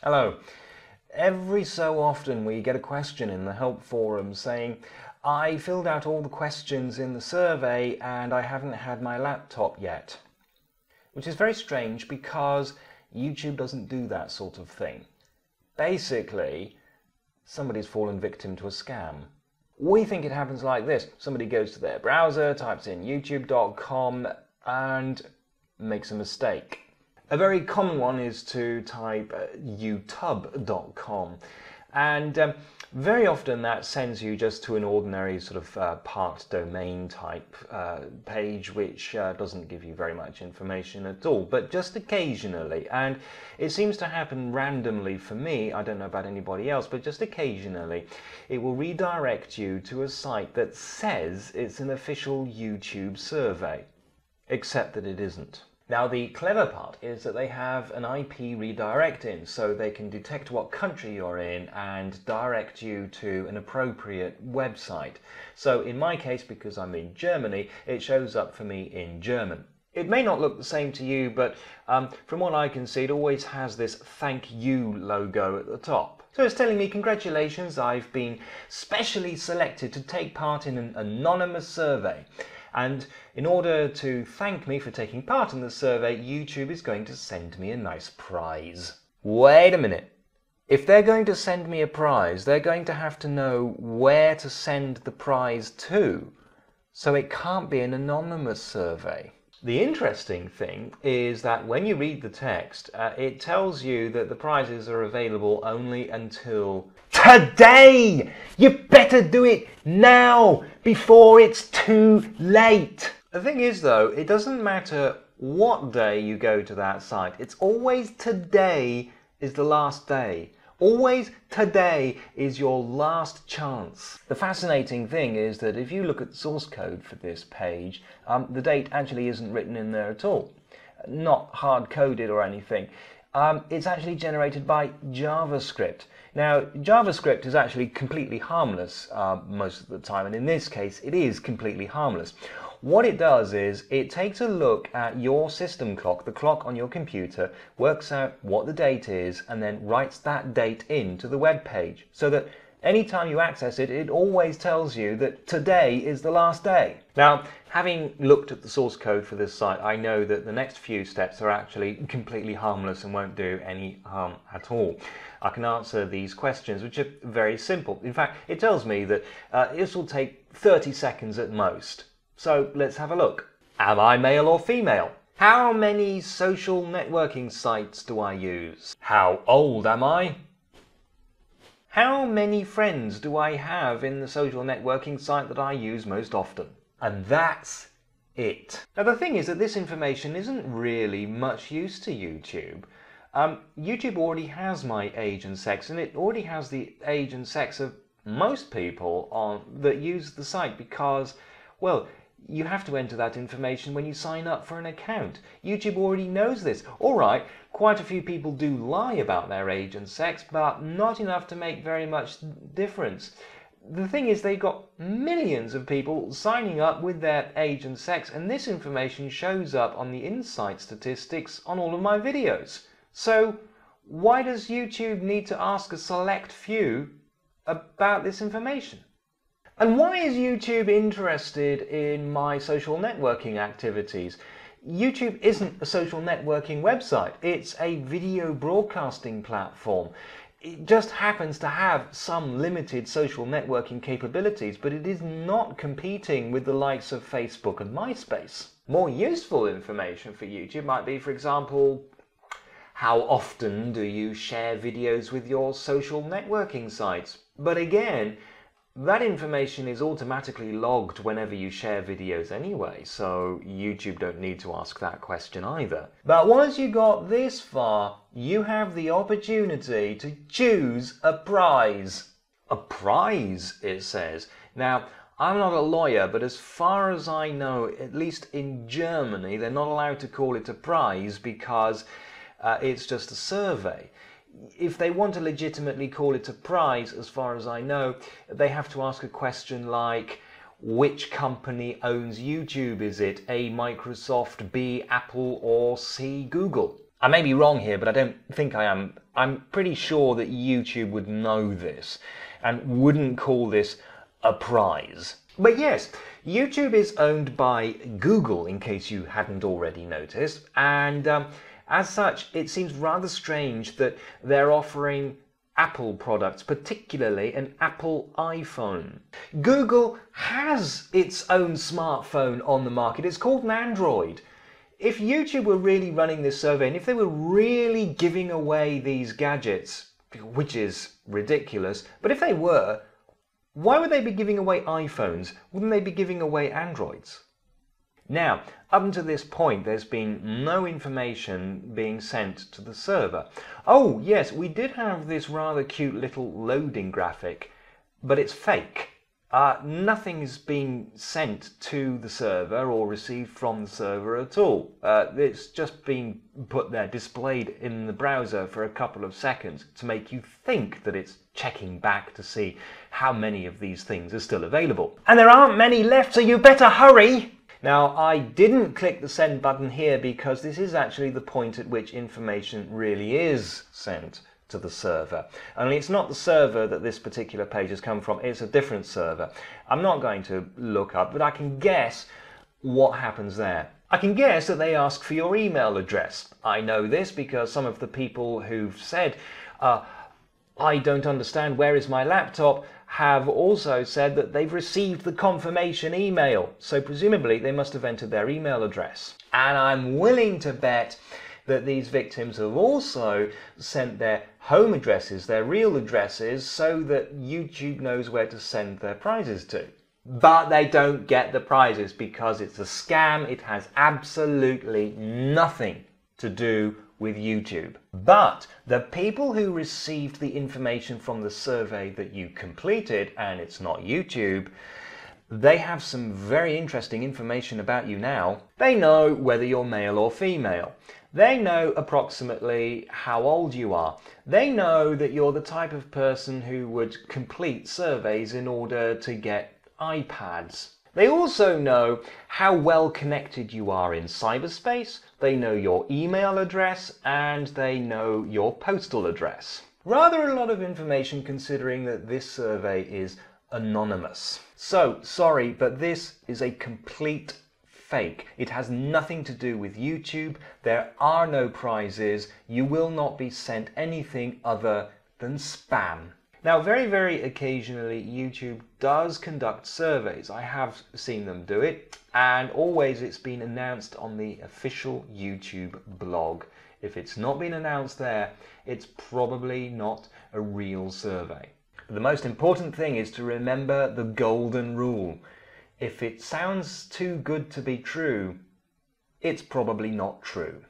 Hello. Every so often we get a question in the help forum saying, I filled out all the questions in the survey and I haven't had my laptop yet. Which is very strange because YouTube doesn't do that sort of thing. Basically, somebody's fallen victim to a scam. We think it happens like this. Somebody goes to their browser, types in youtube.com and makes a mistake. A very common one is to type youtube.com, and very often that sends you just to an ordinary sort of parked domain type page, which doesn't give you very much information at all, but just occasionally, and it seems to happen randomly for me, I don't know about anybody else, but just occasionally it will redirect you to a site that says it's an official YouTube survey, except that it isn't. Now, the clever part is that they have an IP redirect in, so they can detect what country you're in and direct you to an appropriate website. So in my case, because I'm in Germany, it shows up for me in German. It may not look the same to you, but from what I can see, it always has this thank you logo at the top. So it's telling me, congratulations, I've been specially selected to take part in an anonymous survey. And in order to thank me for taking part in the survey, YouTube is going to send me a nice prize. Wait a minute. If they're going to send me a prize, they're going to have to know where to send the prize to. So it can't be an anonymous survey. The interesting thing is that when you read the text, it tells you that the prizes are available only until today! You better do it now, before it's too late! The thing is though, it doesn't matter what day you go to that site, it's always today is the last day. Always today is your last chance. The fascinating thing is that if you look at the source code for this page, the date actually isn't written in there at all. Not hard-coded or anything. It's actually generated by JavaScript. Now, JavaScript is actually completely harmless most of the time, and in this case, it is completely harmless. What it does is it takes a look at your system clock, the clock on your computer, works out what the date is, and then writes that date into the web page, so that anytime you access it, it always tells you that today is the last day. Now, having looked at the source code for this site, I know that the next few steps are actually completely harmless and won't do any harm at all. I can answer these questions, which are very simple. In fact, it tells me that this will take 30 seconds at most. So let's have a look. Am I male or female? How many social networking sites do I use? How old am I? How many friends do I have in the social networking site that I use most often? And that's it. Now the thing is that this information isn't really much use to YouTube. YouTube already has my age and sex, and it already has the age and sex of most people that use the site because, well, you have to enter that information when you sign up for an account. YouTube already knows this. Alright, quite a few people do lie about their age and sex, but not enough to make very much difference. The thing is, they've got millions of people signing up with their age and sex, and this information shows up on the insight statistics on all of my videos. So why does YouTube need to ask a select few about this information? And why is YouTube interested in my social networking activities? YouTube isn't a social networking website, it's a video broadcasting platform. It just happens to have some limited social networking capabilities, but it is not competing with the likes of Facebook and MySpace. More useful information for YouTube might be, for example, how often do you share videos with your social networking sites? But again, that information is automatically logged whenever you share videos anyway, so YouTube don't need to ask that question either. But once you got this far, you have the opportunity to choose a prize. A prize, it says. Now, I'm not a lawyer, but as far as I know, at least in Germany, they're not allowed to call it a prize because it's just a survey. If they want to legitimately call it a prize, as far as I know, they have to ask a question like, which company owns YouTube? Is it A, Microsoft, B, Apple, or C, Google? I may be wrong here, but I don't think I am. I'm pretty sure that YouTube would know this and wouldn't call this a prize. But yes, YouTube is owned by Google, in case you hadn't already noticed, and as such, it seems rather strange that they're offering Apple products, particularly an Apple iPhone. Google has its own smartphone on the market. It's called an Android. If YouTube were really running this survey, and if they were really giving away these gadgets, which is ridiculous, but if they were, why would they be giving away iPhones? Wouldn't they be giving away Androids? Now, up until this point, there's been no information being sent to the server. Oh, yes, we did have this rather cute little loading graphic, but it's fake. Nothing's been sent to the server or received from the server at all. It's just been put there, displayed in the browser for a couple of seconds to make you think that it's checking back to see how many of these things are still available. And there aren't many left, so you better hurry! Now, I didn't click the send button here because this is actually the point at which information really is sent to the server. Only it's not the server that this particular page has come from, it's a different server. I'm not going to look up, but I can guess what happens there. I can guess that they ask for your email address. I know this because some of the people who've said, I don't understand, where is my laptop, have also said that they've received the confirmation email. So presumably they must have entered their email address. And I'm willing to bet that these victims have also sent their home addresses, their real addresses, so that YouTube knows where to send their prizes to. But they don't get the prizes because it's a scam. It has absolutely nothing to do with YouTube. But the people who received the information from the survey that you completed, and it's not YouTube, they have some very interesting information about you now. They know whether you're male or female. They know approximately how old you are. They know that you're the type of person who would complete surveys in order to get iPads. They also know how well connected you are in cyberspace. They know your email address and they know your postal address. Rather a lot of information considering that this survey is anonymous. So, sorry, but this is a complete fake. It has nothing to do with YouTube. There are no prizes. You will not be sent anything other than spam. Now, very, very occasionally, YouTube does conduct surveys. I have seen them do it, and always it's been announced on the official YouTube blog. If it's not been announced there, it's probably not a real survey. The most important thing is to remember the golden rule. If it sounds too good to be true, it's probably not true.